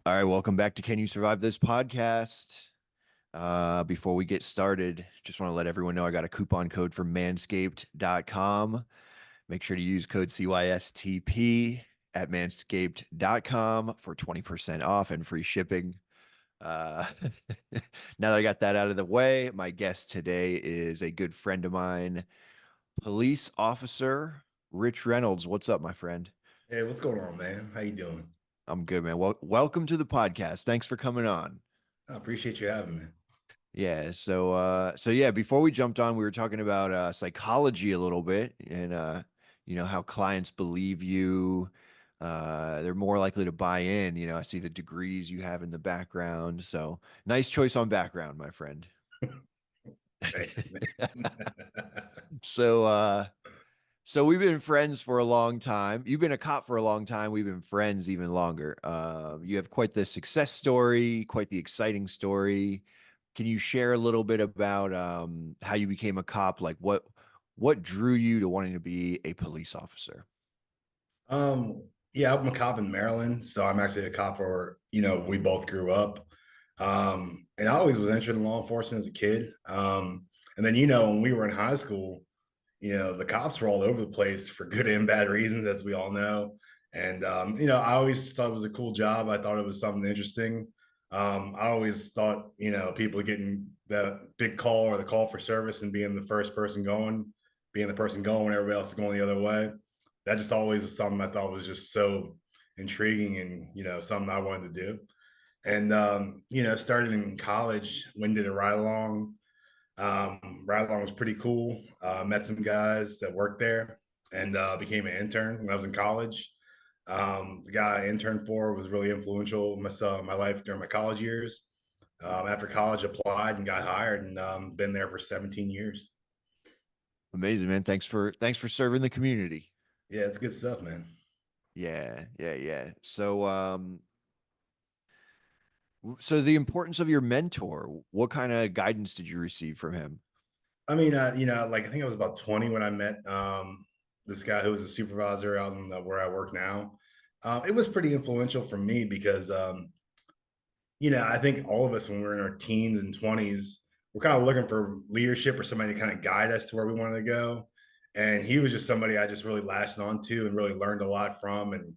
All right, welcome back to Can You Survive This podcast? Before we get started, just want to let everyone know I got a coupon code for manscaped.com. Make sure to use code CYSTP at manscaped.com for 20% off and free shipping. Uh, now that I got that out of the way, my guest today is a good friend of mine, police officer Rich Reynolds. What's up, my friend? Hey, what's going on, man? How you doing? I'm good, man. Well, welcome to the podcast. Thanks for coming on. I appreciate you having me. Yeah, so yeah, before we jumped on, we were talking about psychology a little bit and how clients believe you. They're more likely to buy in. I see the degrees you have in the background. So nice choice on background, my friend. Thanks, man. So so we've been friends for a long time. You've been a cop for a long time. We've been friends even longer. You have quite the success story, quite the exciting story. Can you share a little bit about how you became a cop? Like what drew you to wanting to be a police officer? Yeah, I'm a cop in Maryland, so I'm actually a cop where, we both grew up. And I always was interested in law enforcement as a kid. And then, when we were in high school, the cops were all over the place for good and bad reasons, as we all know. And I always just thought it was a cool job. I thought it was something interesting. I always thought, people getting the big call or the call for service and being the first person going, being the person going when everybody else is going the other way. That just always was something I thought was just so intriguing and, something I wanted to do. And started in college, when did a ride along. Ride along was pretty cool. Met some guys that worked there and became an intern when I was in college. The guy I interned for was really influential in my life during my college years. After college, applied and got hired, and been there for 17 years. Amazing, man. Thanks for serving the community. Yeah, it's good stuff, man. Yeah, yeah, yeah. So the importance of your mentor, what kind of guidance did you receive from him? I mean, like I think I was about 20 when I met this guy who was a supervisor out in where I work now. It was pretty influential for me because I think all of us when we're in our teens and 20s, we're kind of looking for leadership or somebody to kind of guide us to where we wanted to go. And he was just somebody I just really latched onto and really learned a lot from. And,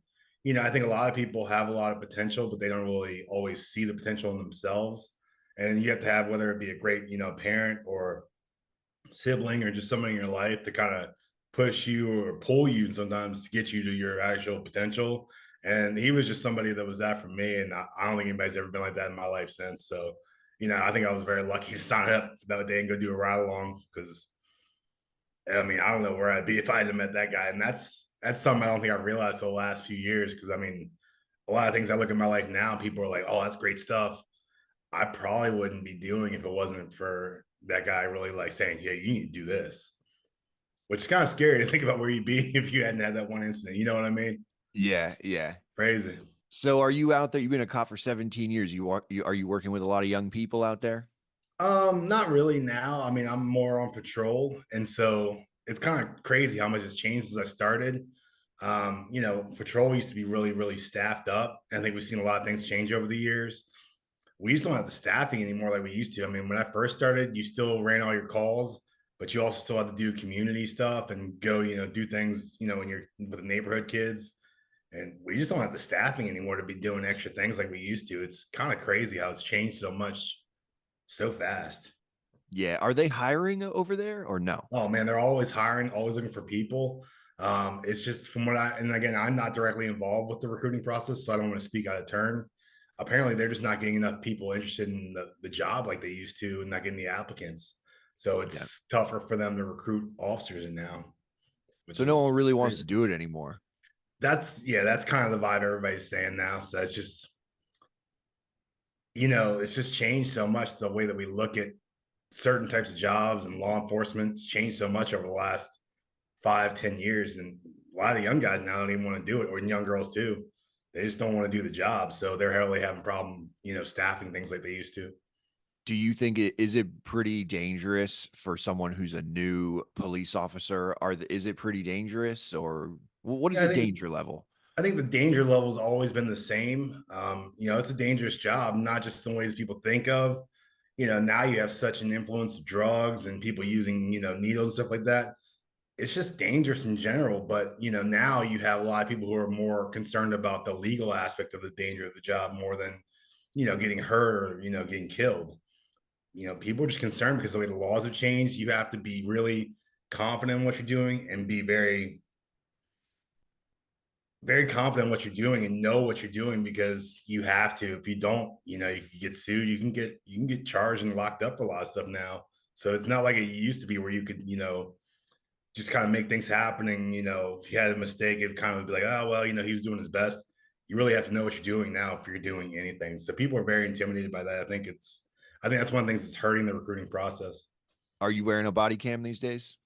I think a lot of people have a lot of potential, but they don't really always see the potential in themselves. And you have to have, whether it be a great, parent or sibling or just somebody in your life to kind of push you or pull you sometimes to get you to your actual potential. And he was just somebody that was that for me. And I don't think anybody's ever been like that in my life since. So, I think I was very lucky to sign up that day and go do a ride along because I mean, I don't know where I'd be if I hadn't met that guy. And that's something I don't think I realized the last few years. Cause I mean, a lot of things I look at my life now, people are like, oh, that's great stuff. I probably wouldn't be doing if it wasn't for that guy really like saying, yeah, you need to do this, which is kind of scary to think about where you'd be if you hadn't had that one incident. You know what I mean? Yeah, yeah. Crazy. So are you out there? You've been a cop for 17 years. Are you working with a lot of young people out there? Not really now. I mean, I'm more on patrol. And so it's kind of crazy how much has changed since I started. Patrol used to be really, really staffed up. I think we've seen a lot of things change over the years. We just don't have the staffing anymore like we used to. I mean, when I first started, you still ran all your calls, but you also still had to do community stuff and go, do things, when you're with the neighborhood kids. And we just don't have the staffing anymore to be doing extra things like we used to. It's kind of crazy how it's changed so much so fast. Yeah. Are they hiring over there or no? Oh man, they're always hiring, always looking for people. It's just from what and again, I'm not directly involved with the recruiting process, so I don't want to speak out of turn. Apparently, they're just not getting enough people interested in the job like they used to and not getting the applicants. So Yeah. it's tougher for them to recruit officers in now, which So no is one really wants to crazy. do it anymore. That's kind of the vibe everybody's saying now. So it's just, it's just changed so much the way that we look at certain types of jobs and law enforcement's changed so much over the last 5, 10 years. And a lot of the young guys now don't even want to do it, or young girls too. They just don't want to do the job. So they're really having problem, staffing things like they used to. Do you think is it pretty dangerous for someone who's a new police officer? Is it pretty dangerous or what is Yeah, the danger level? I think the danger level's always been the same. It's a dangerous job, not just in ways people think of. Now you have such an influence of drugs and people using, needles and stuff like that. It's just dangerous in general. But, now you have a lot of people who are more concerned about the legal aspect of the danger of the job more than, getting hurt or, getting killed. People are just concerned because the way the laws have changed. You have to be really confident in what you're doing and be very very confident in what you're doing and know what you're doing because you have to. If you don't, you can get sued. You can get charged and locked up for a lot of stuff now. So it's not like it used to be where you could, just kind of make things happen. And if you had a mistake, it kind of be like, oh well, he was doing his best. You really have to know what you're doing now if you're doing anything. So people are very intimidated by that. I think that's one of the things that's hurting the recruiting process. Are you wearing a body cam these days?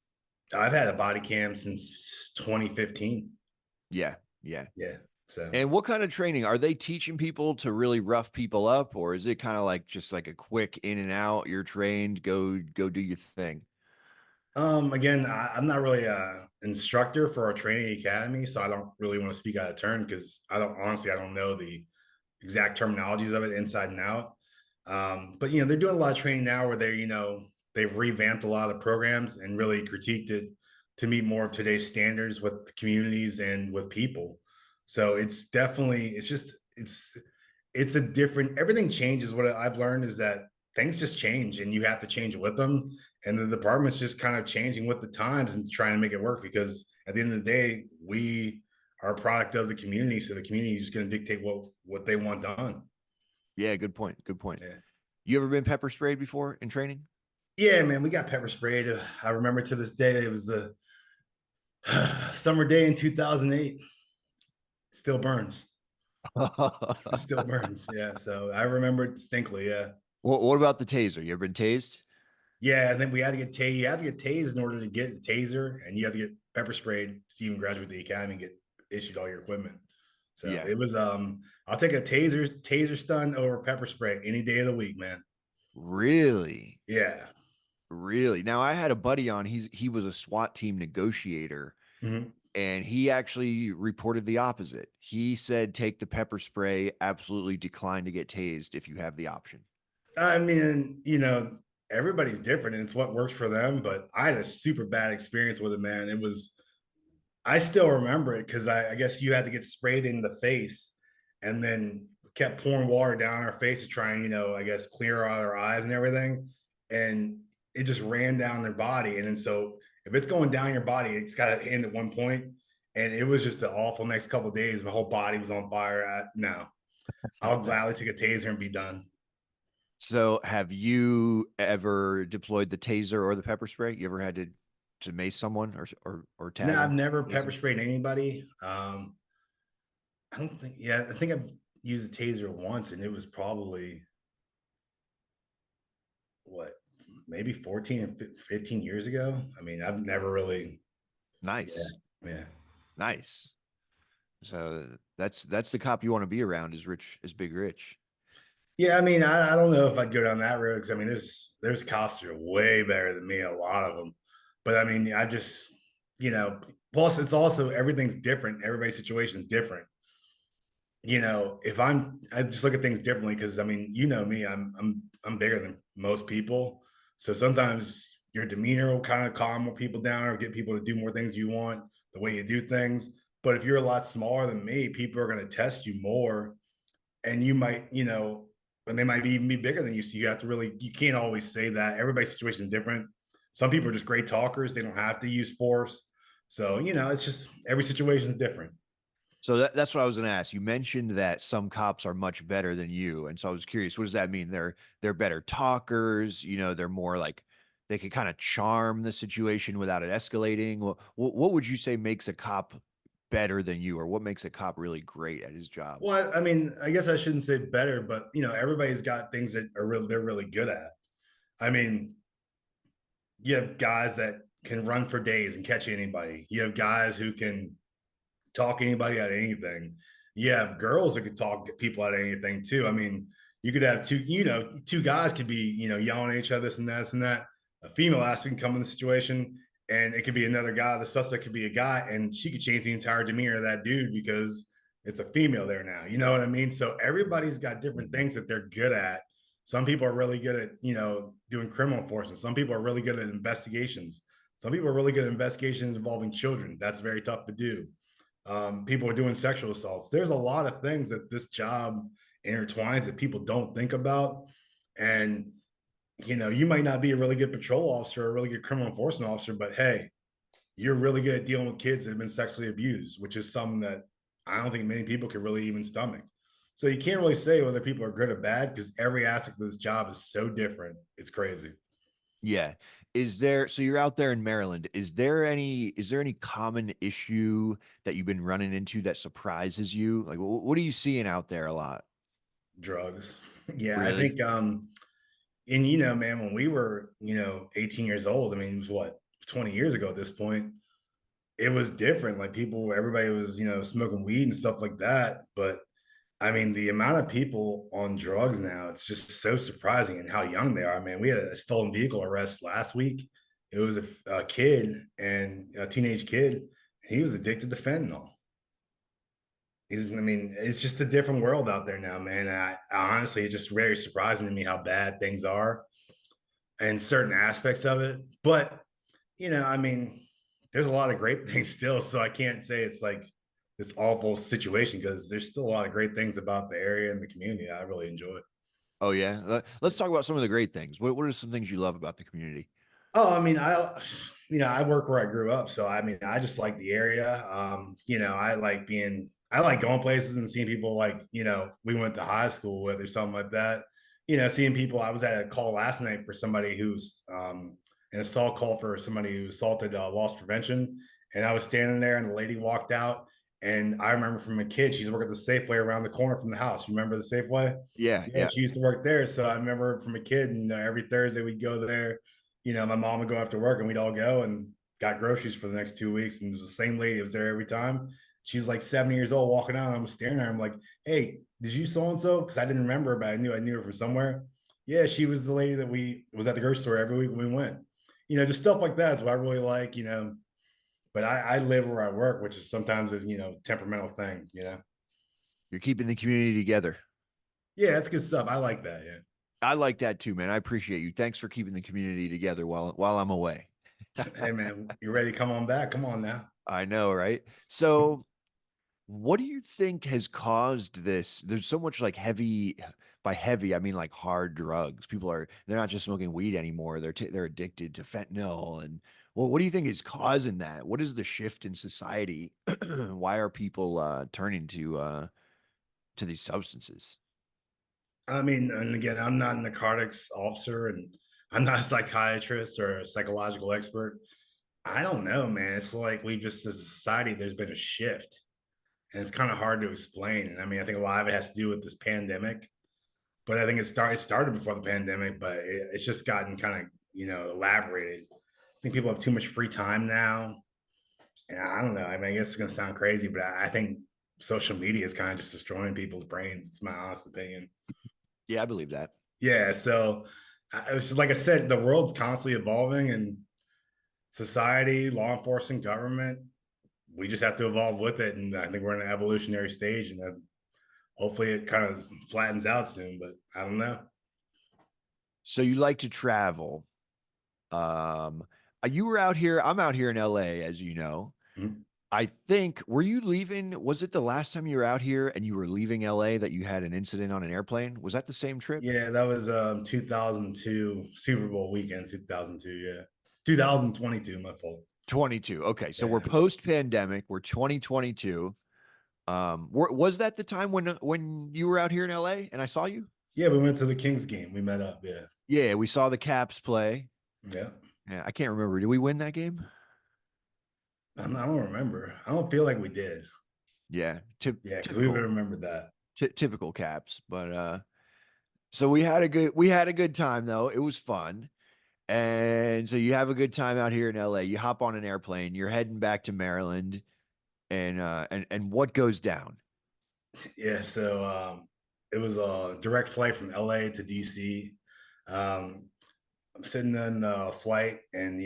I've had a body cam since 2015. Yeah, yeah. Yeah. So And what kind of training are they teaching people to really rough people up, or is it kind of like just like a quick in and out? You're trained, go do your thing. Again, I'm not really a instructor for our training academy, so I don't really want to speak out of turn because I don't know the exact terminologies of it inside and out. But they're doing a lot of training now where they've revamped a lot of the programs and really critiqued it to meet more of today's standards with communities and with people. So it's definitely it's a different everything changes. What I've learned is that things just change and you have to change with them. And the department's just kind of changing with the times and trying to make it work because at the end of the day, we are a product of the community. So the community is just going to dictate what they want done. Yeah, good point. Good point. Yeah. You ever been pepper sprayed before in training? Yeah, man, we got pepper sprayed. I remember to this day, it was the summer day in 2008. Still burns. It still burns. Yeah. So I remember it distinctly. Yeah. What about the taser? You ever been tased? Yeah. And then we had to get tased. You have to get tased in order to get the taser, and you have to get pepper sprayed to even graduate the academy and get issued all your equipment. So Yeah. it was I'll take a taser stun over pepper spray any day of the week, man. Really? Yeah. Really? Now I had a buddy on, he was a SWAT team negotiator, Mhm. and he actually reported the opposite. He said take the pepper spray, absolutely decline to get tased if you have the option. I mean, everybody's different and it's what works for them. But I had a super bad experience with it, man. I still remember it because I guess you had to get sprayed in the face and then kept pouring water down our face to try and, I guess clear out our eyes and everything. And it just ran down their body. And then so if it's going down your body, it's got to end at one point. And it was just an awful next couple of days. My whole body was on fire. No, I'll gladly take a taser and be done. So have you ever deployed the taser or the pepper spray? You ever had to mace someone or No, tag I've them? never pepper Taser? sprayed anybody. I don't think, yeah, I think I've used a taser once and it was probably what, maybe 14 or 15 years ago. I mean, I've never really, yeah, Nice. yeah. Nice. So that's the cop you want to be around is Big Rich. Yeah, I mean, I don't know if I'd go down that road because I mean, there's cops that are way better than me, a lot of them. But I mean, I just, you know, plus it's also everything's different. Everybody's situation is different. If I just look at things differently because I mean, me, I'm bigger than most people. So sometimes your demeanor will kind of calm more people down or get people to do more things you want, the way you do things. But if you're a lot smaller than me, people are going to test you more and you might, and they might even be bigger than you. So you can't always say that. Everybody's situation is different. Some people are just great talkers. They don't have to use force. So, it's just every situation is different. So that's what I was going to ask. You mentioned that some cops are much better than you, and so I was curious. What does that mean? They're better talkers. They're more like they can kind of charm the situation without it escalating. What would you say makes a cop better than you, or what makes a cop really great at his job? Well, I mean, I guess I shouldn't say better, but everybody's got things that they're really good at. I mean, you have guys that can run for days and catch anybody. You have guys who can talk anybody out of anything. You have girls that could talk people out of anything too. I mean, you could have two guys could be, yelling at each other, this and that, this and that. A female aspect can come in the situation and it could be another guy. The suspect could be a guy and she could change the entire demeanor of that dude because it's a female there now. You know what I mean? So everybody's got different Mhm. things that they're good at. Some people are really good at, doing criminal enforcement. Some people are really good at investigations. Some people are really good at investigations involving children. That's very tough to do. People are doing sexual assaults. There's a lot of things that this job intertwines that people don't think about. And, you might not be a really good patrol officer or a really good criminal enforcement officer, but hey, you're really good at dealing with kids that have been sexually abused, which is something that I don't think many people can really even stomach. So you can't really say whether people are good or bad because every aspect of this job is so different. It's crazy. Yeah. Is there, so you're out there in Maryland. Is there any common issue that you've been running into that surprises you? Like what are you seeing out there a lot? Drugs. Yeah, I Really? think and man, when we were, 18 years old, I mean, it was what, 20 years ago at this point, it was different. Like everybody was, smoking weed and stuff like that. But I mean, the amount of people on drugs now, it's just so surprising and how young they are. Man, we had a stolen vehicle arrest last week. It was a kid and a teenage kid. He was addicted to fentanyl. I mean, it's just a different world out there now, man. I honestly, it's just very surprising to me how bad things are and certain aspects of it. But, I mean, there's a lot of great things still. So I can't say it's like this awful situation because there's still a lot of great things about the area and the community I really enjoy. Oh yeah. Let's talk about some of the great things. What are some things you love about the community? Oh, I mean, I work where I grew up, so I mean, I just like the area. I like going places and seeing people like, we went to high school with or something like that. Seeing people. I was at a call last night for somebody who's an assault call for somebody who assaulted loss prevention, and I was standing there, and the lady walked out, and I remember from a kid, she's working at the Safeway around the corner from the house. You remember the Safeway? Yeah, Yeah, yeah. she used to work there, so I remember from a kid, and every Thursday we'd go there. My mom would go after work and we'd all go and got groceries for the next 2 weeks. And it was the same lady that was there every time. She's like 70 years old walking out. And I'm staring at her. I'm like, hey, did you so and so? Because I didn't remember her, but I knew her from somewhere. Yeah, she was the lady that we was at the grocery store every week when we went. Just stuff like that is what I really like. But I live where I work, which is sometimes a temperamental thing. You're keeping the community together. Yeah, that's good stuff. I like that. Yeah. I like that too, man. I appreciate you. Thanks for keeping the community together while I'm away. Hey man, you ready to come on back? Come on now. I know, right? So, what do you think has caused this? There's so much like heavy, by heavy, I mean like hard drugs. They're not just smoking weed anymore. They're addicted to fentanyl. And well, what do you think is causing that? What is the shift in society? Why are people turning to these substances? I mean, and again, I'm not a narcotics officer and I'm not a psychiatrist or a psychological expert. I don't know, man. It's like we just, as a society, there's been a shift and it's kind of hard to explain. And I mean, I think a lot of it has to do with this pandemic, but I think it started before the pandemic, but it's just gotten kind of, elaborated. I think people have too much free time now. And I don't know. I mean, I guess it's going to sound crazy, but I think social media is kind of just destroying people's brains. It's my honest opinion. Yeah, I believe that. Yeah, so it was just like I said, the world's constantly evolving, and society, law enforcement, government, we just have to evolve with it. And I think we're in an evolutionary stage, and then hopefully it kind of flattens out soon. But I don't know. So you like to travel. Um, you were out here. I'm out here in LA, as you know. Mhm. I think, were you leaving? Was it the last time you were out here and you were leaving LA that you had an incident on an airplane? Was that the same trip? Yeah, that was 2002 Super Bowl weekend, 2002. Yeah, 2022. My fault. 22. Okay. So we're Yeah, post pandemic. We're 2022. Was that the time when you were out here in LA and I saw you? yeah. We went to the Kings game. We met up. Yeah, Yeah, we saw the Caps play. yeah. Yeah, I can't remember. Did we win that game? I don't remember. I don't feel like we did. Yeah, Yeah, because we would typical, have remembered that. typical Caps. But so we had a good time though. It was fun. And so you have a good time out here in LA. You hop on an airplane, you're heading back to Maryland, and what goes down? Yeah, so it was a direct flight from LA to DC. I'm sitting in the flight, and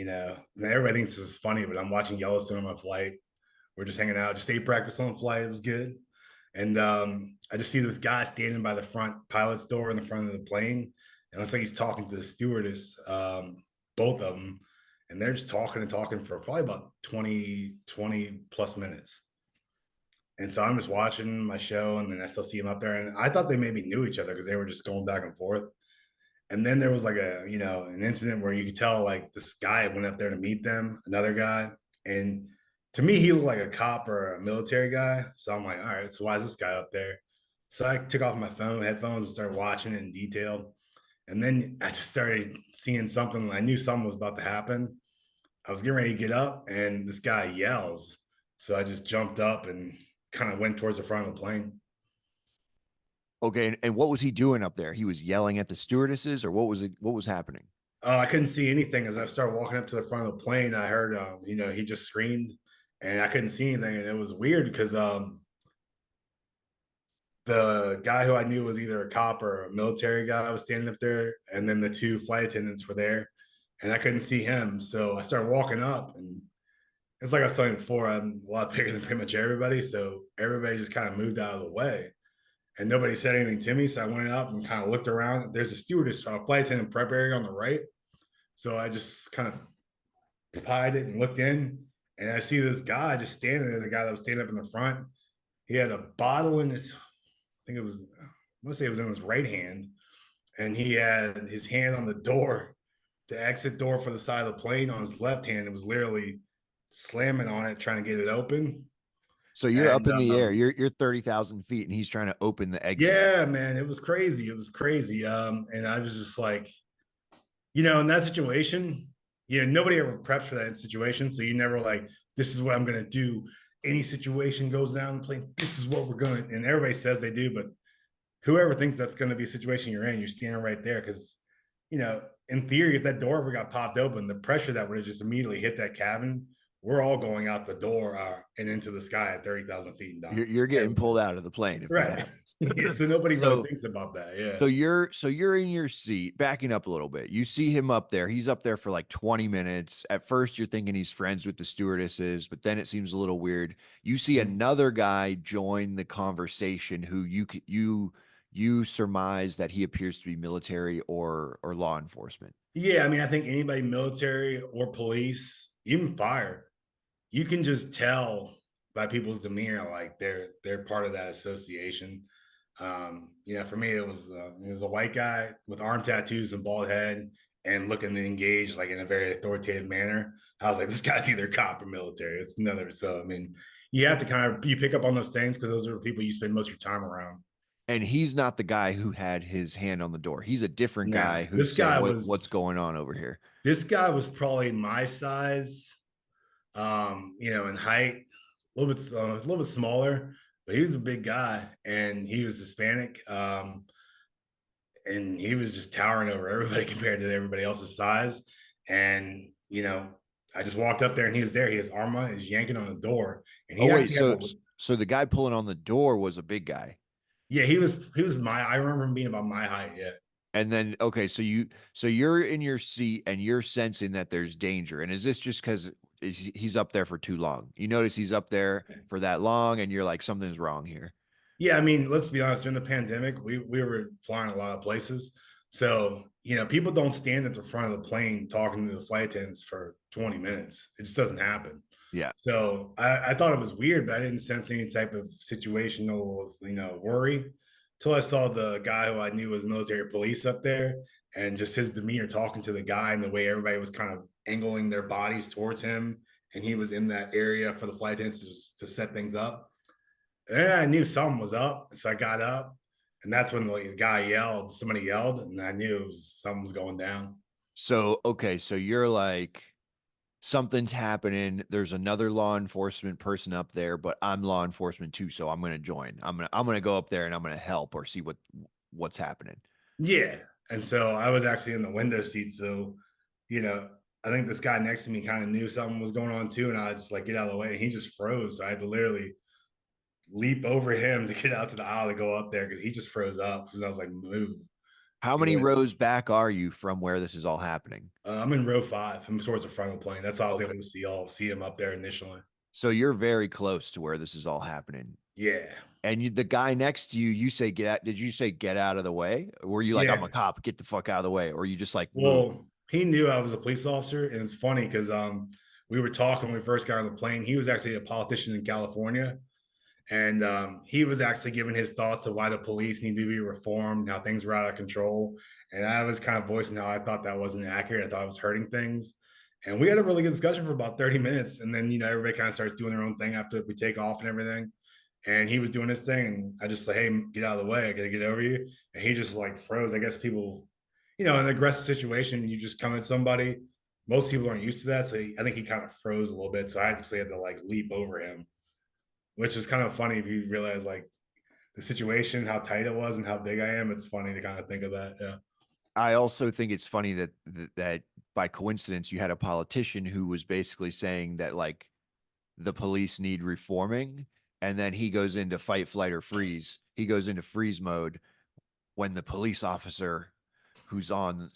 everybody thinks this is funny, but I'm watching Yellowstone on my flight. We're just hanging out, just ate breakfast on the flight. It was good. And I just see this guy standing by the front pilot's door in the front of the plane, and it's like he's talking to the stewardess, both of them, and they're just talking and talking for probably about 20 plus minutes. And so I'm just watching my show, and then I still see him up there, and I thought they maybe knew each other because they were just going back and forth. And then there was like an incident where you could tell like this guy went up there to meet them, another guy. And to me, he looked like a cop or a military guy. So I'm like, all right, so why is this guy up there? So I took off my headphones and started watching it in detail. And then I just started seeing something. I knew something was about to happen. I was getting ready to get up and this guy yells. So I just jumped up and kind of went towards the front of the plane. Okay, and what was he doing up there? He was yelling at the stewardesses, or what was it? What was happening? I couldn't see anything as I started walking up to the front of the plane. I heard, he just screamed, and I couldn't see anything, and it was weird because the guy who I knew was either a cop or a military guy was standing up there, and then the two flight attendants were there, and I couldn't see him. So I started walking up, and it's like I was telling you before, I'm a lot bigger than pretty much everybody, so everybody just kind of moved out of the way. And nobody said anything to me. So I went up and kind of looked around. There's a stewardess, a flight attendant prep area on the right. So I just kind of pied it and looked in, and I see this guy just standing there. The guy that was standing up in the front, he had a bottle in his, I think it was, I want to say it was in his right hand, and he had his hand on the door, the exit door for the side of the plane on his left hand. It was literally slamming on it, trying to get it open. So you're up And in the air. You're 30,000 feet, and he's trying to open the exit. yeah, man, it was crazy. It was crazy. And I was just like, in that situation, nobody ever preps for that situation. So you never like, this is what I'm gonna do. Any situation goes down the plane, this is what we're going. And everybody says they do, but whoever thinks that's gonna be a situation you're in, you're standing right there. Cause in theory, if that door ever got popped open, the pressure that would have just immediately hit that cabin, we're all going out the door and into the sky at 30,000 feet and dying. You're getting Everybody. pulled out of the plane if that Right. happens. Yeah, so nobody really So thinks about that. Yeah. so you're in your seat, backing up a little bit. You see him up there. He's up there for like 20 minutes. At first, you're thinking he's friends with the stewardesses, but then it seems a little weird. You see Mhm. another guy join the conversation who you surmise that he appears to be military or law enforcement. Yeah, I mean, I think anybody military or police, even fire, you can just tell by people's demeanor, like they're part of that association. For me, it was a white guy with arm tattoos and bald head and looking engaged, like in a very authoritative manner. I was like, this guy's either cop or military. It's another. So I mean, you have to kind of you pick up on those things because those are the people you spend most of your time around. And he's not the guy who had his hand on the door. He's a different Now, guy who's saying what's going on over here. this guy was probably my size, in height, a little bit smaller, but he was a big guy and he was Hispanic. And he was just towering over everybody compared to everybody else's size. And, I just walked up there and he was there. He has arm on, he's yanking on the door. And Oh he wait, actually had so the guy pulling on the door was a big guy. yeah, he was I remember him being about my height. Yeah. And then okay, so you're in your seat and you're sensing that there's danger. And is this just because he's up there for too long? You notice he's up there for that long, and you're like, something's wrong here. Yeah, I mean, let's be honest. During the pandemic, we were flying a lot of places, so people don't stand at the front of the plane talking to the flight attendants for 20 minutes. It just doesn't happen. Yeah. So I thought it was weird, but I didn't sense any type of situational, worry till I saw the guy who I knew was military police up there, and just his demeanor talking to the guy and the way everybody was kind of angling their bodies towards him, and he was in that area for the flight attendants to set things up. And I knew something was up, so I got up, and that's when the guy yelled. Somebody yelled, and I knew something was going down. So okay, so you're like, something's happening. There's another law enforcement person up there, but I'm law enforcement too, so I'm gonna join. I'm gonna go up there and I'm gonna help or see what's happening. Yeah, and so I was actually in the window seat, so you know, I think this guy next to me kind of knew something was going on too, and I just like get out of the way, and he just froze. So I had to literally leap over him to get out to the aisle to go up there because he just froze up. So I was like, move. How You many know, rows back are you from where this is all happening? I'm in row 5. I'm towards the front of the plane. That's how I was able Okay. to see him up there initially. So you're very close to where this is all happening. Yeah. And the guy next to you, you say get out. Did you say get out of the way? Or were you like, I'm a Yeah. cop, get the fuck out of the way? Or you just like move? Well, he knew I was a police officer, and it's funny because we were talking when we first got on the plane. He was actually a politician in California, and he was actually giving his thoughts of why the police need to be reformed, how things were out of control. And I was kind of voicing how I thought that wasn't accurate. I thought it was hurting things. And we had a really good discussion for about 30 minutes. And then, everybody kind of starts doing their own thing after we take off and everything. And he was doing his thing. And I just like, hey, get out of the way. I got to get over you. And he just like froze. I guess people, in an aggressive situation, you just come at somebody. Most people aren't used to that. So I think he kind of froze a little bit. So I actually had to like leap over him, which is kind of funny if you realize like the situation, how tight it was, and how big I am. It's funny to kind of think of that. Yeah. I also think it's funny that by coincidence you had a politician who was basically saying that like the police need reforming, and then he goes into fight, flight, or freeze. He goes into freeze mode when the police officer who's on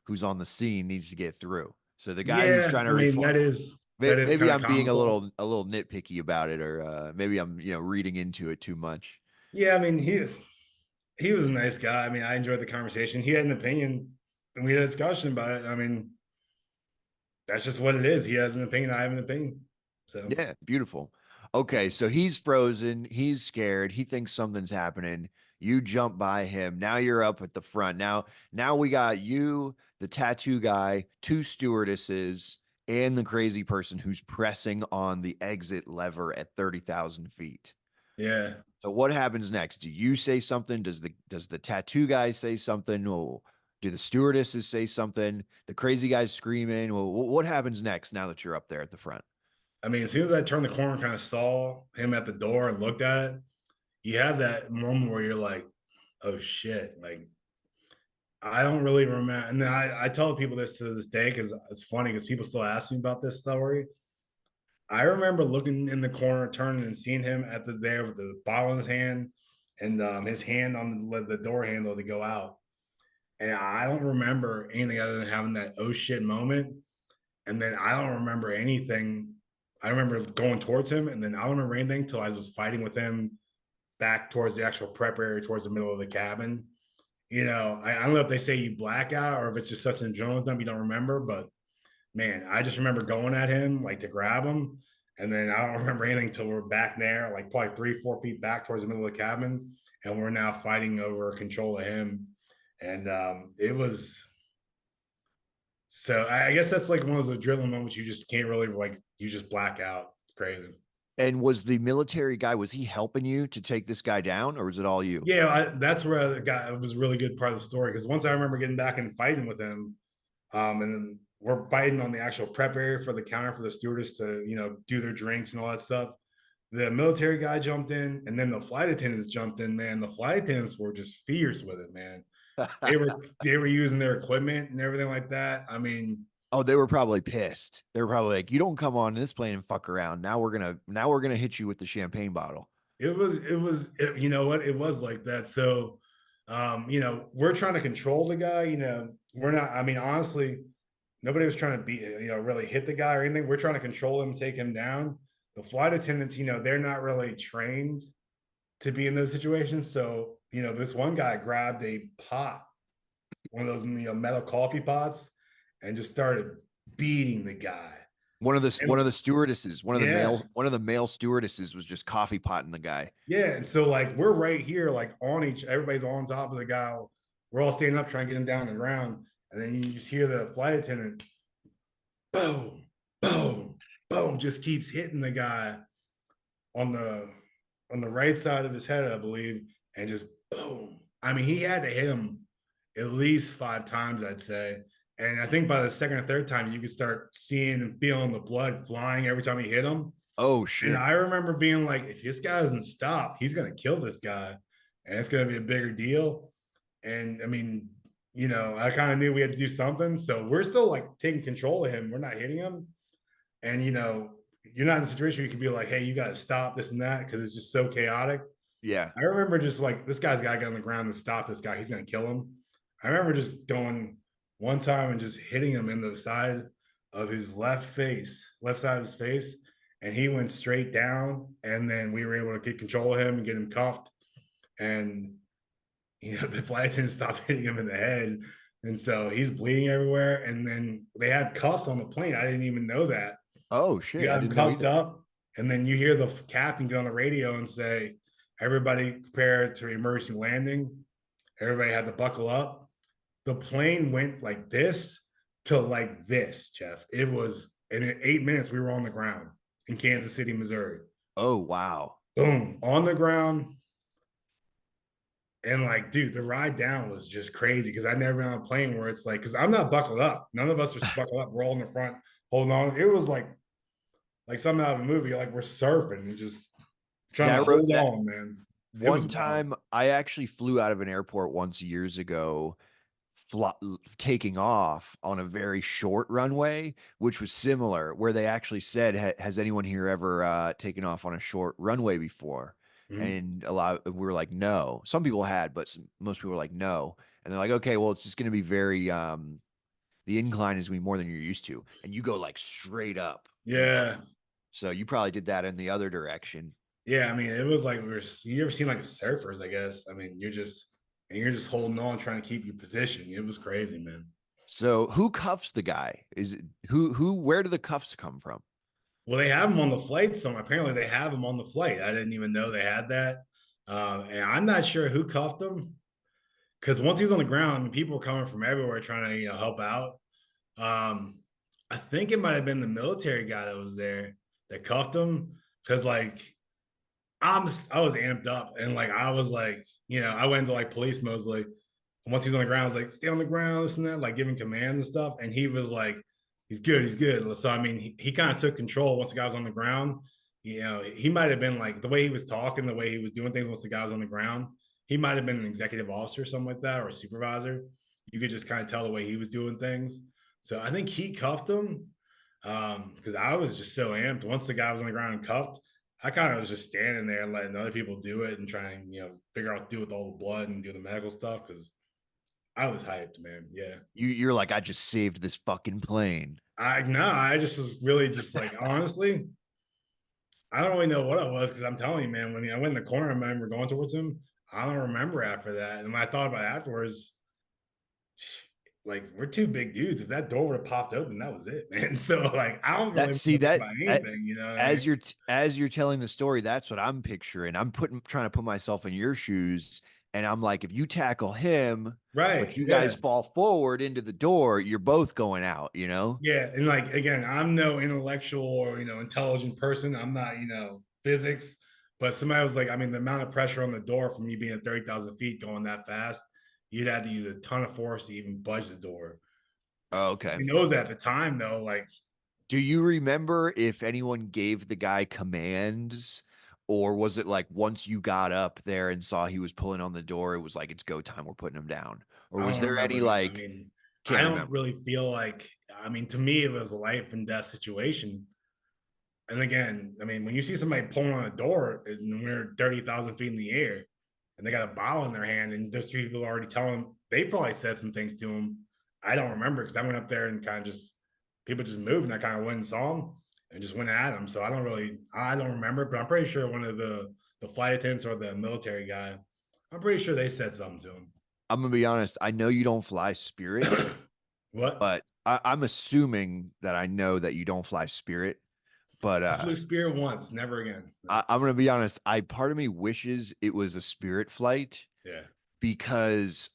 who's on the scene needs to get through. So the guy who's Yeah. trying I to mean, reform, that is maybe kind of I'm being comical. a little nitpicky about it, or maybe I'm reading into it too much. Yeah. I mean, he was a nice guy. I mean, I enjoyed the conversation. He had an opinion, and we had a discussion about it. I mean, that's just what it is. He has an opinion. I have an opinion. So Yeah, beautiful. Okay, so he's frozen. He's scared. He thinks something's happening. You jump by him. Now you're up at the front. Now we got you, the tattoo guy, two stewardesses, and the crazy person who's pressing on the exit lever at 30,000 feet. yeah. So what happens next? Do you say something? Does the tattoo guy say something? Or do the stewardesses say something? The crazy guy's screaming. Well, what happens next now that you're up there at the front? I mean, as soon as I turned the corner, and kind of saw him at the door and looked at it, you have that moment where you're like, "Oh shit!" Like I don't really remember. And then I tell people this to this day because it's funny because people still ask me about this story. I remember looking in the corner, turning and seeing him at the there with the bottle in his hand and his hand on the door handle to go out. And I don't remember anything other than having that oh shit moment. And then I don't remember anything. I remember going towards him, and then I don't remember anything until I was fighting with him back towards the actual prep area, towards the middle of the cabin. I don't know if they say you black out or if it's just such an adrenaline you don't remember, but man, I just remember going at him like to grab him. And then I don't remember anything until we're back there, like probably 3, 4 feet back towards the middle of the cabin. And we're now fighting over control of him. And it was so I guess that's like one of those adrenaline moments you just can't really like, you just black out. It's crazy. And was the military guy, was he helping you to take this guy down, or was it all you? Yeah, that's where I got it was a really good part of the story because once I remember getting back and fighting with him, and then we're fighting on the actual prep area for the counter for the stewardess to, do their drinks and all that stuff. The military guy jumped in, and then the flight attendants jumped in. Man, the flight attendants were just fierce with it, man. They were using their equipment and everything like that. I mean, Oh, they were probably pissed. They were probably like, "You don't come on this plane and fuck around. Now we're gonna hit you with the champagne bottle." you know what? It was like that. So, we're trying to control the guy. We're not. I mean, honestly, nobody was trying to beat, really hit the guy or anything. We're trying to control him, take him down. The flight attendants, they're not really trained to be in those situations. So, this one guy grabbed a pot, one of those, metal coffee pots, and just started beating the guy. One of And the stewardesses, yeah, one of the male stewardesses was just coffee potting the guy. yeah. And so, like, we're right here, like, everybody's on top of the guy. We're all standing up trying to get him down the ground. And then you just hear the flight attendant, boom, boom, boom, just keeps hitting the guy on the right side of his head, I believe, and just boom. I mean, he had to hit him at least 5 times, I'd say. And I think by the second or third time, you could start seeing and feeling the blood flying every time he hit him. Oh And shit. I remember being like, if this guy doesn't stop, he's going to kill this guy. And it's going to be a bigger deal. And I mean, I kind of knew we had to do something. So we're still like taking control of him. We're not hitting him. And, you're not in a situation where you can be like, hey, you got to stop this and that because it's just so chaotic. Yeah. I remember just like, this guy's got to get on the ground and stop this guy. He's going to kill him. I remember just going one time and just hitting him in the side of his left side of his face. and he went straight down. And then we were able to get control of him and get him cuffed. And the flight attendant stopped hitting him in the head. And so he's bleeding everywhere. And then they had cuffs on the plane. I didn't even know that. Oh You shit, I got him didn't know cuffed either. up, and then you hear the captain get on the radio and say, "Everybody prepare to emergency landing." Everybody had to buckle up. The plane went like this to like this, Jeff. It was, and in 8 minutes we were on the ground in Kansas City, Missouri. Oh wow. Boom, on the ground. And like, dude, the ride down was just crazy because I never been on a plane where it's like, because I'm not buckled up. None of us are buckled up. We're all in the front, holding on. It was like something out of a movie. Like we're surfing and just trying to That wrote hold that on, man. It was one wild. time I actually flew out of an airport once years ago, taking off on a very short runway, which was similar, where they actually said, "Has anyone here ever taken off on a short runway before?" Mhm. And we were like, "No." Some people had, but most people were like, "No." And they're like, "Okay, well, it's just going to be very the incline is going to be more than you're used to," and you go like straight up, you know. Yeah. So you probably did that in the other direction. Yeah. I mean, it was like you ever seen like surfers, I guess. I mean, you're just holding on, trying to keep your position. It was crazy, man. So who cuffs the guy? Is it where do the cuffs come from? Well, they have them on the flight. So apparently they have them on the flight. I didn't even know they had that. And I'm not sure who cuffed them because once he was on the ground, I mean, people were coming from everywhere trying to, help out. Um, I think it might have been the military guy that was there that cuffed him because like I was amped up and like I was like, I went into like police mode like once he was on the ground, I was like, stay on the ground, this and that, like giving commands and stuff. And he was like, he's good, he's good. So I mean, he kind of took control once the guy was on the ground. He might have been like the way he was talking, the way he was doing things once the guy was on the ground. He might have been an executive officer or something like that, or a supervisor. You could just kind of tell the way he was doing things. So I think he cuffed him because I was just so amped. Once the guy was on the ground and cuffed, I kind of was just standing there and letting other people do it and trying, figure out what to do with all the blood and do the medical stuff because I was hyped, man. Yeah. You're like, I just saved this fucking plane. I just was really just like, honestly, I don't really know what it was because I'm telling you, man, when I went in the corner, I remember going towards him. I don't remember after that. And when I thought about it afterwards, like, we're two big dudes. If that door would have popped open, that was it, man. So, like, I don't really That see think that about anything, you know what I mean? as you're telling the story, that's what I'm picturing. I'm putting trying to put myself in your shoes, and I'm like, if you tackle him, but Right. you Yeah. guys fall forward into the door, you're both going out, you know? Yeah, and like again, I'm no intellectual or intelligent person. I'm not physics, but somebody was like, I mean, the amount of pressure on the door from you being at 30,000 feet going that fast, you'd have to use a ton of force to even budge the door. Oh, okay. He knows that at the time though, like Do you remember if anyone gave the guy commands, or was it like once you got up there and saw he was pulling on the door, it was like it's go time, we're putting him down? Or I was don't there remember, any man. I like mean, I can't don't remember? really feel like. I mean, to me, it was a life and death situation. And again, I mean, when you see somebody pulling on a door and we're 30,000 feet in the air and they got a bottle in their hand and those three people are already telling them, they probably said some things to him. I don't remember because I went up there and kind of just, people just moved and I kind of went and saw them and just went at them. So I don't remember, but I'm pretty sure one of the flight attendants or the military guy, I'm pretty sure they said something to I'm gonna be honest, I know you don't fly Spirit, him. What? but I'm assuming that I know that you don't fly Spirit. But I flew Spirit once, never again. No. I'm gonna be honest, I part of me wishes it was a Spirit flight Yeah. because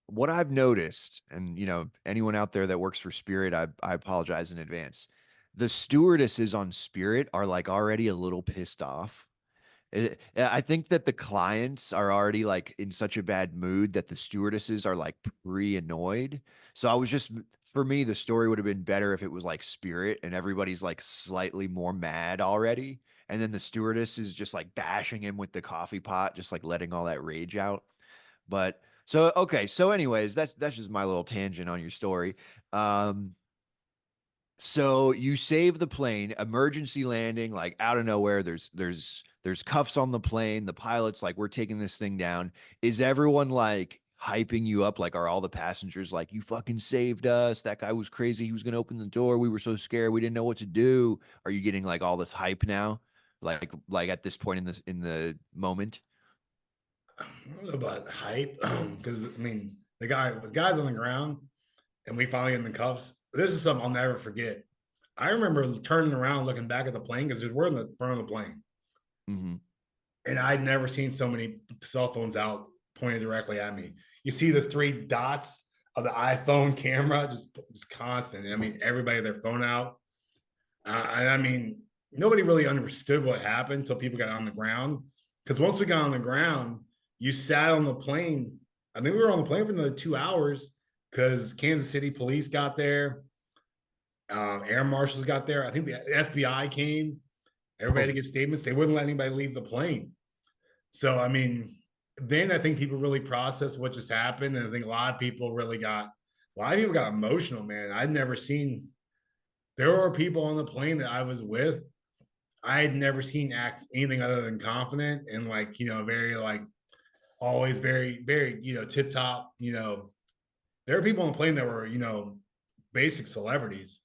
what I've noticed, and anyone out there that works for Spirit, I apologize in advance. The stewardesses on Spirit are like already a little pissed off. I think that the clients are already like in such a bad mood that the stewardesses are like pre-annoyed. So I was just, for me, the story would have been better if it was like Spirit and everybody's like slightly more mad already. And then the stewardess is just like bashing him with the coffee pot, just like letting all that rage out. But so okay, so anyways, that's just my little tangent on your story. Um, so you save the plane, emergency landing, like out of nowhere. There's cuffs on the plane. The pilot's like, we're taking this thing down. Is everyone like hyping you up? Like, are all the passengers like, you fucking saved us? That guy was crazy. He was going to open the door. We were so scared. We didn't know what to do. Are you getting like all this hype now? Like at this point in the moment? I don't know about hype, because I mean, the guys on the ground, and we finally get in the cuffs. This is something I'll never forget. I remember turning around, looking back at the plane because we're in the front of the plane, Hmm. and I'd never seen so many cell phones out pointed directly at me. You see the three dots of the iPhone camera, just constant. I mean, everybody had their phone out, and I mean, nobody really understood what happened until people got on the ground. Because once we got on the ground, you sat on the plane. I think we were on the plane for another 2 hours because Kansas City police got there, air marshals got there. I think the FBI came. Everybody Oh, to give statements. They wouldn't let anybody leave the plane. So I mean, then I think people really processed what just happened, and I think a lot of people got emotional. Man, I'd never seen. There were people on the plane that I was with. I had never seen act anything other than confident and like very like always very tip top. There were people on the plane that were basic celebrities.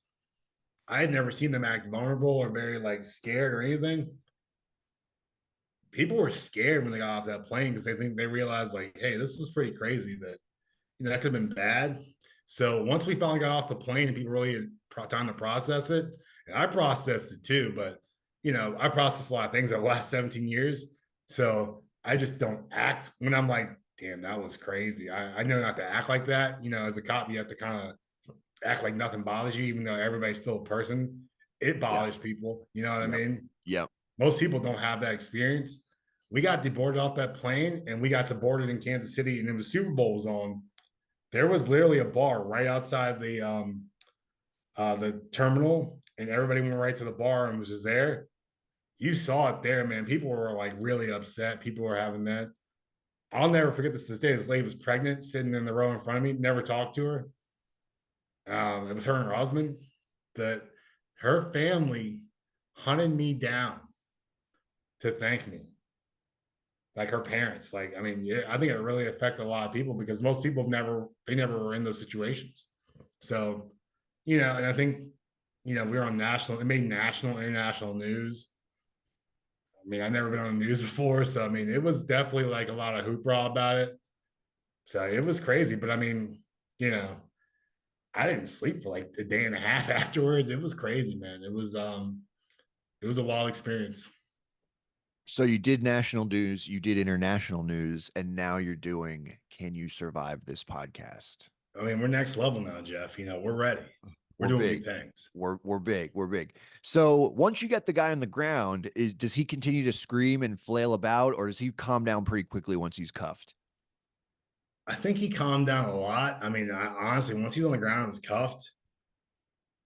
I had never seen them act vulnerable or very like scared or anything. People were scared when they got off that plane because they realized like, hey, this is pretty crazy that that could have been bad. So once we finally got off the plane and people really had time to process it, and I processed it too, but I processed a lot of things over the last 17 years. So I just don't act when I'm like, damn, that was crazy. I know not to act like that. As a cop, you have to kind of act like nothing bothers you, even though everybody's still a person. It yeah. bothers people. You know what I Yep. mean? Yep. Most people don't have that experience. We got deboarded off that plane and we got deboarded in Kansas City, and it was Super Bowl was on. There was literally a bar right outside the terminal, and everybody went right to the bar and was just there. You saw it there, man. People were like really upset. People were having that. I'll never forget this day. This lady was pregnant, sitting in the row in front of me. Never talked to her. It was her and her husband. That her family hunted me down to thank me, like her parents. Like, I mean, yeah, I think it really affected a lot of people because most people never were in those situations. So, and I think, we were on national, it made national, international news. I mean, I've never been on the news before. So, I mean, it was definitely like a lot of hoopla about it. So it was crazy. But I mean, you know, I didn't sleep for like a day and a half afterwards. It was crazy, man. It was a wild experience. So you did national news, you did international news, and now you're doing Can You Survive This podcast? I mean, we're next level now, Jeff. We're ready. We're We're doing big. big things. We're big. We're big. So once you get the guy on the ground, does he continue to scream and flail about, or does he calm down pretty quickly once he's cuffed? I think he calmed down a lot. I mean, honestly, once he's on the ground and was cuffed,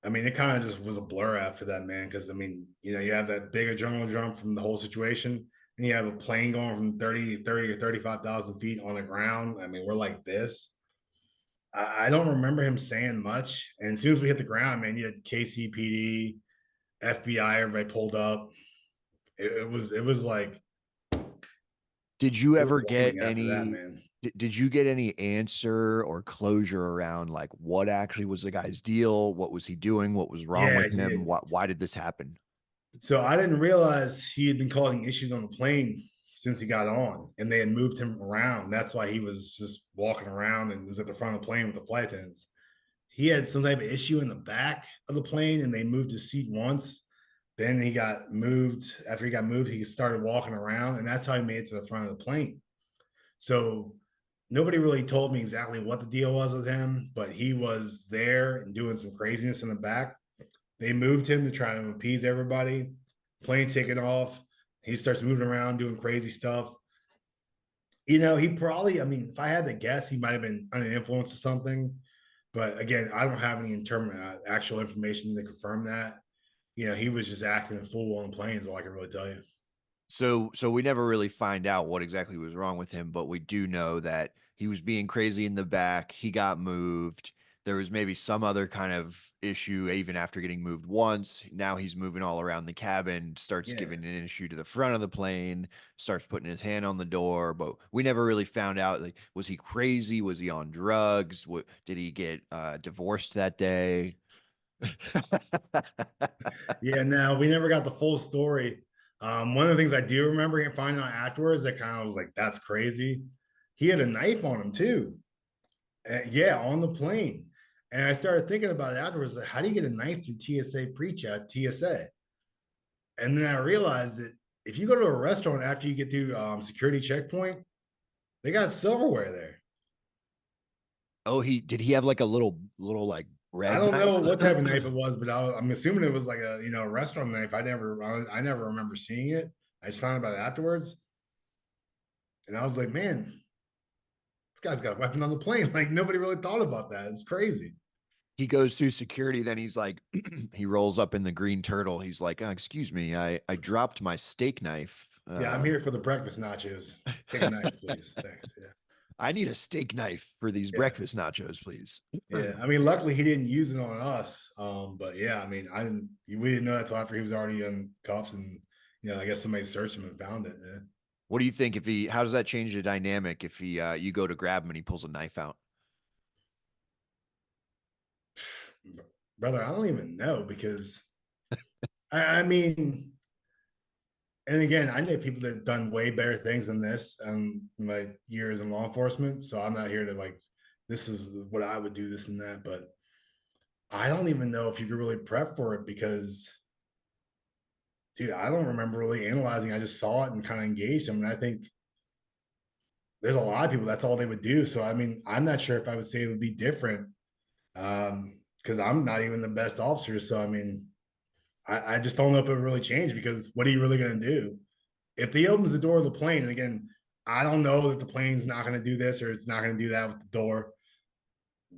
I mean, it kind of just was a blur after that, man. Because I mean, you have that big adrenaline jump from the whole situation, and you have a plane going from 30 or 35,000 feet on the ground. I mean, we're like this. I don't remember him saying much. And as soon as we hit the ground, man, you had KCPD, FBI, everybody pulled up. It was like Did you it was ever get humbling after that, any man. did you get any answer or closure around like what actually was the guy's deal? What was he doing? What was wrong Yeah, with I him? did. Why did this happen? So I didn't realize he had been causing issues on the plane since he got on, and they had moved him around. That's why he was just walking around and was at the front of the plane with the flight attendants. He had some type of issue in the back of the plane, and they moved his seat once. Then he got moved. After he got moved, he started walking around, and that's how he made it to the front of the plane. So nobody really told me exactly what the deal was with him, but he was there and doing some craziness in the back. They moved him to try to appease everybody. Plane taking off. He starts moving around, doing crazy stuff. He probably, I mean, if I had to guess, he might have been under the influence of something. But again, I don't have any actual information to confirm that. He was just acting a fool on the planes, all I can really tell you. So we never really find out what exactly was wrong with him, but we do know that he was being crazy in the back. He got moved. there was maybe some other kind of issue even after getting moved once. Now he's moving all around the cabin, starts Yeah. giving an issue to the front of the plane, starts putting his hand on the door, but we never really found out, like, was he crazy? Was he on drugs? What did he get divorced that day? Yeah, no, we never got the full story. One of the things I do remember finding out afterwards that kind of was like, that's crazy. He had a knife on him too. Yeah, on the plane. And I started thinking about it afterwards. Like, how do you get a knife through TSA pre-check, TSA? And then I realized that if you go to a restaurant after you get through security checkpoint, they got silverware there. Oh, he did he have like a little like I bread don't knife? know what type of knife it was, but I'm assuming it was like a restaurant knife. I never remember seeing it. I just found out about it afterwards, and I was like, man, this guy's got a weapon on the plane. Like nobody really thought about that. It's crazy. He goes through security, then he's like he rolls up in the green turtle. He's like, excuse me, I dropped my steak knife. Yeah, I'm here for the breakfast nachos. Take a knife, please. Thanks. Yeah, I need a steak knife for these yeah, breakfast nachos, please. yeah. I mean, luckily he didn't use it on us. But yeah, I mean, I didn't. We didn't know that until after he was already in cuffs, and I guess somebody searched him and found it. Yeah. What do you think if he how does that change the dynamic if he you go to grab him and he pulls a knife out? Brother, I don't even know because I mean, and again, I know people that have done way better things than this in my years in law enforcement. So I'm not here to like, this is what I would do, this and that. But I don't even know if you could really prep for it because, dude, I don't remember really analyzing. I just saw it and kind of engaged them. And I think there's a lot of people that's all they would do. So I mean, I'm not sure if I would say it would be different because I'm not even the best officer. So I mean, I just don't know if it would really change because what are you really going to do? If he opens the door of the plane, and again, I don't know that the plane's not going to do this or it's not going to do that with the door.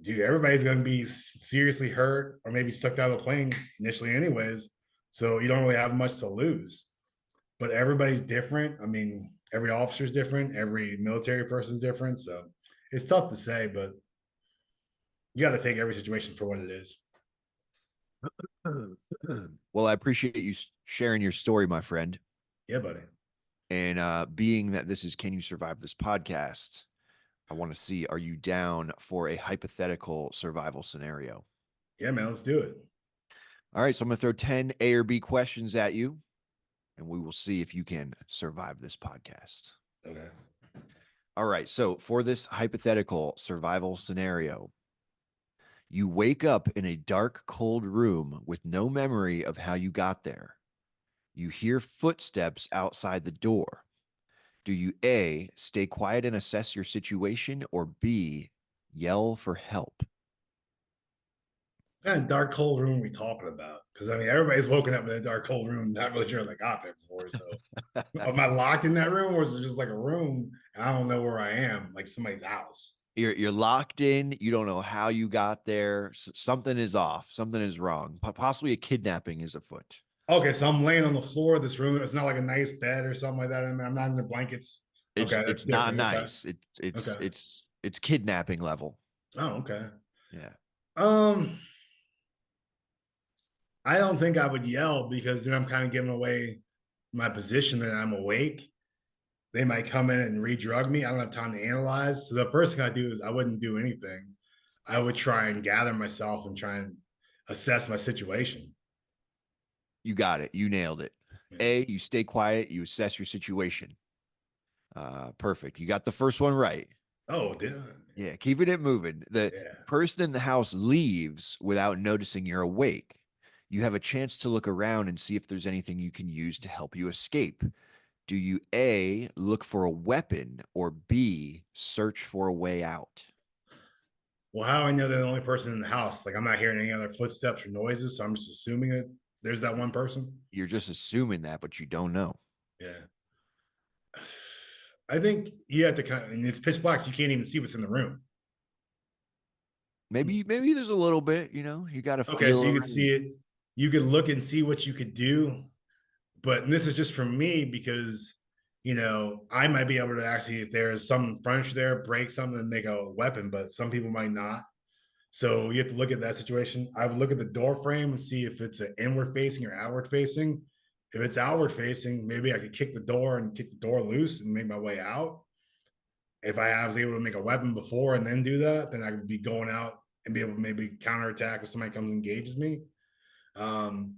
Dude, everybody's going to be seriously hurt or maybe sucked out of the plane initially, anyways. So you don't really have much to lose. But everybody's different. I mean, every officer's different, every military person's different. So it's tough to say, but you got to take every situation for what it is. Well, I appreciate you sharing your story, my friend. Yeah, buddy. And being that this is Can You Survive This podcast, I want to see, are you down for a hypothetical survival scenario? Yeah, man, let's do it. All right, so I'm going to throw 10 A or B questions at you, and we will see if you can survive this podcast. Okay. All right, so for this hypothetical survival scenario, you wake up in a dark, cold room with no memory of how you got there. You hear footsteps outside the door. Do you A, stay quiet and assess your situation, or B, yell for help? What kind of dark cold room are we talking about? Because I mean, everybody's woken up in a dark cold room, not really sure they got there before. So, am I locked in that room, or is it just like a room? And I don't know where I am, like somebody's house. You're locked in. You don't know how you got there. Something is off. Something is wrong. Possibly a kidnapping is afoot. Okay, so I'm laying on the floor of this room. It's not like a nice bed or something like that. I mean, I'm not in the blankets. Okay, that's It's not different. Okay, nice. okay. It's kidnapping level. Oh, okay. Yeah. Um, I don't think I would yell because then I'm kind of giving away my position that I'm awake. They might come in and re-drug me. I don't have time to analyze. So the first thing I do is I wouldn't do anything. I would try and gather myself and try and assess my situation. You got it. You nailed it. Yeah. A, you stay quiet. You assess your situation. Perfect. You got the first one right. Oh, did I? Yeah, keeping it moving. The Yeah. person in the house leaves without noticing you're awake. You have a chance to look around and see if there's anything you can use to help you escape. Do you A, look for a weapon, or B, search for a way out? Well, how do I know they're the only person in the house? Like I'm not hearing any other footsteps or noises, so I'm just assuming that there's that one person. You're just assuming that, but you don't know. Yeah. I think you have to kind of, and it's pitch black, so you can't even see what's in the room. Maybe there's a little bit, you got to Okay, so feel you could around. see it. You could look and see what you could do. But this is just for me because, I might be able to actually, if there's some furniture there, break something and make a weapon, but some people might not. So you have to look at that situation. I would look at the door frame and see if it's an inward facing or outward facing. If it's outward facing, maybe I could kick the door and kick the door loose and make my way out. If I was able to make a weapon before and then do that, then I could be going out and be able to maybe counterattack if somebody comes and engages me. Um,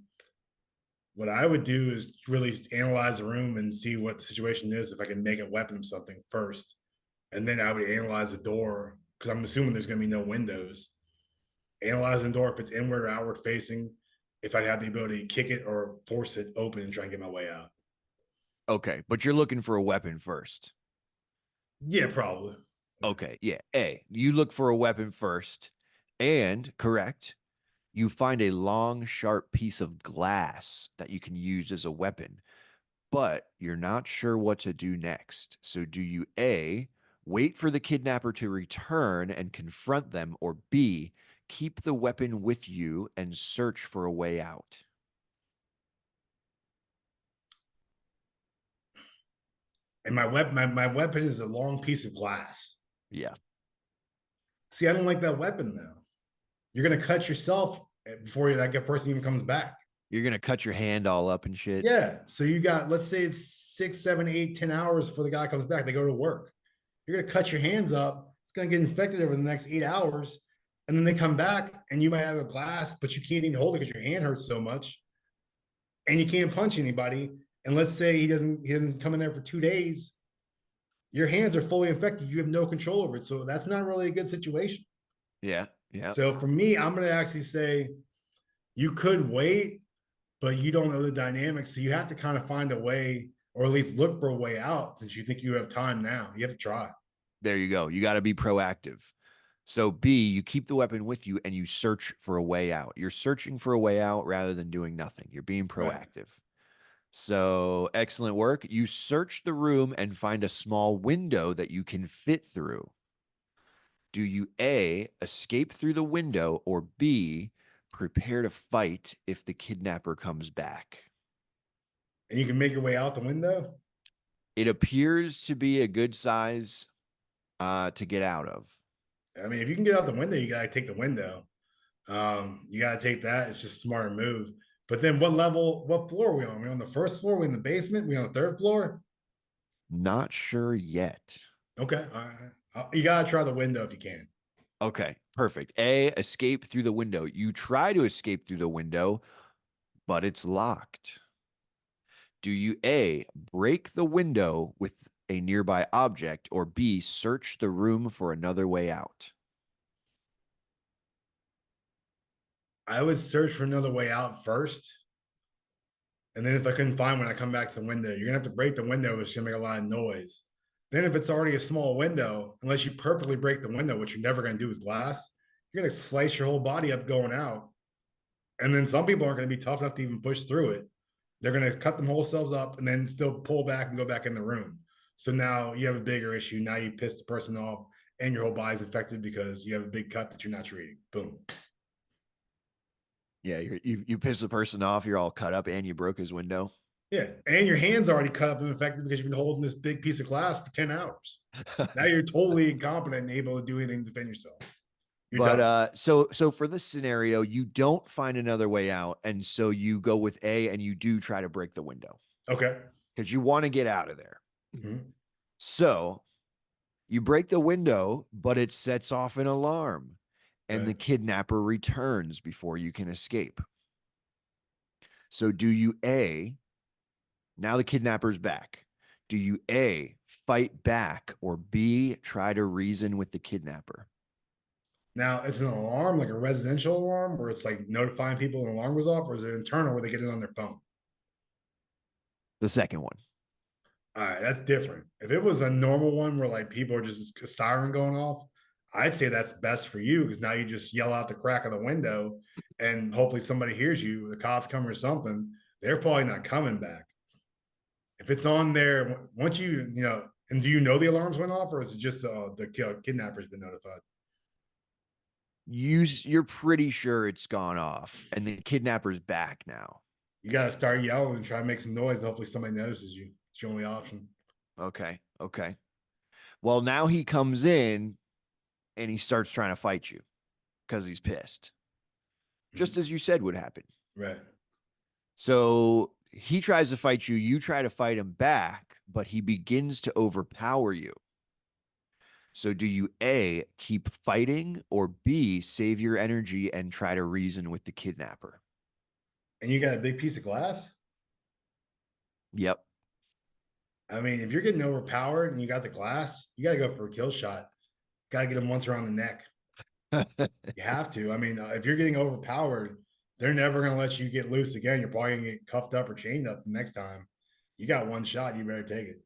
what I would do is really analyze the room and see what the situation is. If I can make a weapon of something first, and then I would analyze the door because I'm assuming there's going to be no windows. Analyzing the door if it's inward or outward facing. If I'd have the ability to kick it or force it open and try and get my way out. Okay, but you're looking for a weapon first. Yeah, probably. Okay, yeah. A, you look for a weapon first, and correct, you find a long, sharp piece of glass that you can use as a weapon, but you're not sure what to do next. So, do you A, wait for the kidnapper to return and confront them, or B, keep the weapon with you and search for a way out? And my weapon is a long piece of glass. Yeah, See, I don't like that weapon though. You're gonna cut yourself before that person even comes back. you're gonna cut your hand all up and shit. Yeah. So you got, let's say it's 6, 7, 8, 10 hours before the guy comes back. They go to work. You're gonna cut your hands up. It's gonna get infected over the next 8 hours. And then they come back and you might have a glass, but you can't even hold it because your hand hurts so much. And you can't punch anybody. And let's say he doesn't come in there for 2 days. Your hands are fully infected. You have no control over it. So that's not really a good situation. Yeah, yeah. So for me, I'm gonna actually say you could wait, but you don't know the dynamics. So you have to kind of find a way, or at least look for a way out since you think you have time now. You have to try. There you go. You got to be proactive. So, B, you keep the weapon with you and you search for a way out. You're searching for a way out rather than doing nothing. You're being Right. proactive. So, excellent work. You search the room and find a small window that you can fit through. Do you A, escape through the window, or B, prepare to fight if the kidnapper comes back? And you can make your way out the window. It appears to be a good size to get out of. I mean, if you can get out the window, you gotta take the window. You gotta take that. It's just a smarter move. But then what floor are we on? Are we on the first floor? Are we in the basement? Are we on the third floor? Not sure yet. Okay. All right. You gotta try the window if you can. Okay, perfect. A, escape through the window. You try to escape through the window, but it's locked. Do you A, break the window with a nearby object, or B, search the room for another way out? I would search for another way out first. And then if I couldn't find one, I come back to the window. You're gonna have to break the window, which is gonna make a lot of noise. Then if it's already a small window, unless you perfectly break the window, which you're never gonna do with glass, you're gonna slice your whole body up going out. And then some people aren't gonna be tough enough to even push through it. They're gonna cut them whole selves up and then still pull back and go back in the room. So now you have a bigger issue. Now you pissed the person off and your whole body's infected because you have a big cut that you're not treating. Boom. Yeah, you piss the person off, you're all cut up, and you broke his window. Yeah. And your hand's already cut up and infected because you've been holding this big piece of glass for 10 hours. Now you're totally incompetent and able to do anything to defend yourself. You're But done. so for this scenario, you don't find another way out, and so you go with A, and you do try to break the window Okay. because you want to get out of there. Mhm. So you break the window, but it sets off an alarm, and the Okay. kidnapper returns before you can escape. So do you A, now the kidnapper's back. Do you A, fight back, or B, try to reason with the kidnapper? Now it's an alarm, like a residential alarm, where it's like notifying people an alarm goes off, or is it internal where they get it on their phone? The second one. All right, that's different. If it was a normal one where like people are just a siren going off, I'd say that's best for you because now you just yell out the crack of the window and hopefully somebody hears you, the cops come or something. They're probably not coming back. If it's on there, once and do you know the alarms went off or is it just the kidnapper's been notified? You're pretty sure it's gone off, and the kidnapper's back now. You got to start yelling and try to make some noise. And hopefully somebody notices you. It's your only option. Okay, okay. Well, now he comes in and he starts trying to fight you. because he's pissed, just Mhm. as you said would happen. Right. So he tries to fight you, you try to fight him back, but he begins to overpower you. So do you A, keep fighting, or B, save your energy and try to reason with the kidnapper? And you got a big piece of glass? Yep. I mean, if you're getting overpowered and you got the glass, you got to go for a kill shot. Got to get him once around the neck. You have to. I mean, if you're getting overpowered, they're never going to let you get loose again. You're probably going to get cuffed up or chained up the next time. You got one shot. You better take it.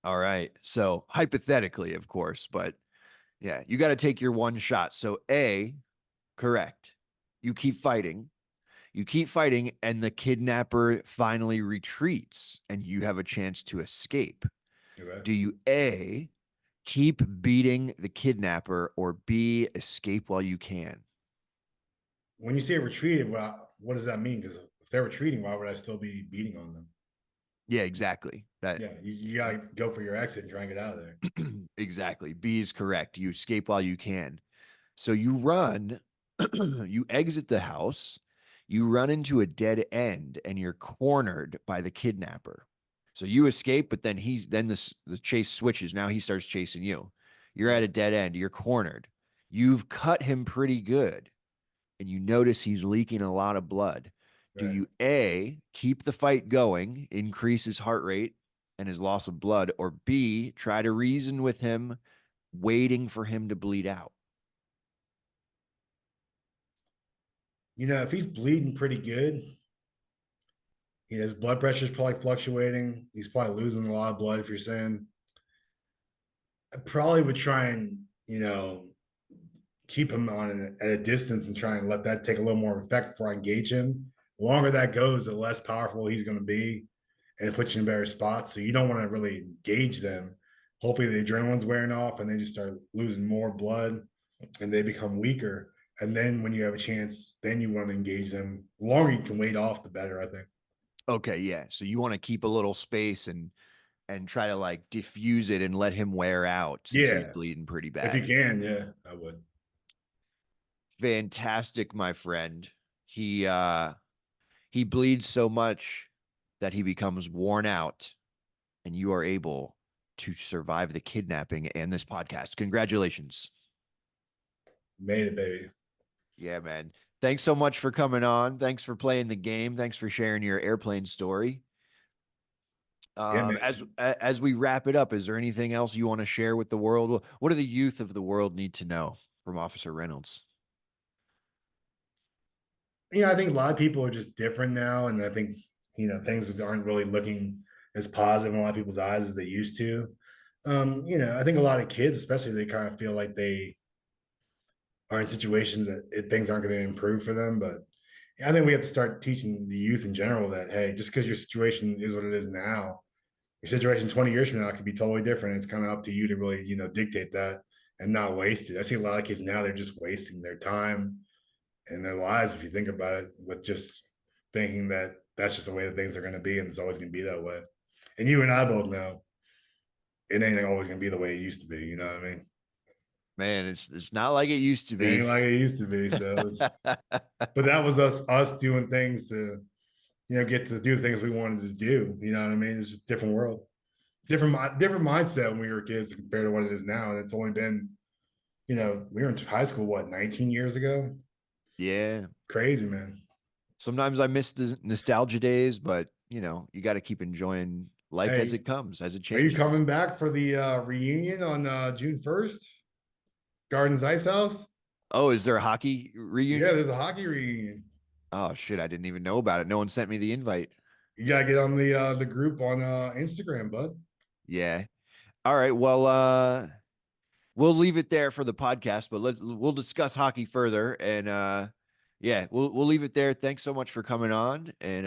All right. So hypothetically, of course, but yeah, you got to take your one shot. So A, correct. You keep fighting. You keep fighting, and the kidnapper finally retreats, and you have a chance to escape. Okay. Do you A, keep beating the kidnapper, or B, escape while you can? When you say retreated, well, what does that mean? Because if they're retreating, why would I still be beating on them? Yeah, exactly. That Yeah, you got to go for your exit and try and get out of there. exactly. B is correct. You escape while you can. So you run, you exit the house, you run into a dead end, and you're cornered by the kidnapper. So you escape, but then the chase switches. Now he starts chasing you. You're at Okay. a dead end. You're cornered. You've cut him pretty good, and you notice he's leaking a lot of blood. Do Right. you A, keep the fight going, increase his heart rate and his loss of blood, or B, try to reason with him, waiting for him to bleed out? If he's bleeding pretty good, his blood pressure is probably fluctuating. He's probably losing a lot of blood. If you're saying, I probably would try and keep him at a distance and try and let that take a little more effect before I engage him. The longer that goes, the less powerful he's going to be, and it puts you in better spots. So you don't want to really engage them. Hopefully, the adrenaline's wearing off and they just start losing more blood and they become weaker. And then when you have a chance, then you want to engage them. The longer you can wait off, the better, I think. Okay, yeah. So you want to keep a little space and try to like diffuse it and let him wear out since he's Yeah, bleeding pretty if you bad. can, yeah, I would. Fantastic, my friend. He bleeds so much that he becomes worn out, and you are able to survive the kidnapping and this podcast. Congratulations. Made it, baby. Yeah, man. Thanks so much for coming on. Thanks for playing the game. Thanks for sharing your airplane story. Yeah, As we wrap it up, is there anything else you want to share with the world? What do the youth of the world need to know from Officer Reynolds? I think a lot of people are just different now, and I think things aren't really looking as positive in a lot of people's eyes as they used to. I think a lot of kids, especially, they kind of feel like they are in situations that things aren't going to improve for them. But I think we have to start teaching the youth in general that hey, just because your situation is what it is now, your situation 20 years from now could be totally different. It's kind of up to you to really dictate that and not waste it. I see a lot of kids now; they're just wasting their time in their lives, if you think about it, with just thinking that that's just the way that things are going to be and it's always going to be that way. And you and I both know it ain't always going to be the way it used to be. You know what I mean? Man, it's not like it used to It ain't be. like it used to be. So, but that was us doing things to get to do the things we wanted to do. You know what I mean? It's just a different world, different mindset when we were kids compared to what it is now. And it's only been we were in high school what 19 years ago. Yeah. Crazy, man. Sometimes I miss the nostalgia days, but you got to keep enjoying life as Hey, it comes, as it are you changes. coming back for the reunion on June 1st? Gardens Ice House? Oh, is there a hockey Yeah, reunion? there's a hockey reunion. Oh shit, I didn't even know about it. No one sent me the invite. You gotta get on the group on Instagram, bud. Yeah. All right. Well, we'll leave it there for the podcast, but we'll discuss hockey further. And yeah, we'll leave it there. Thanks so much for coming on. And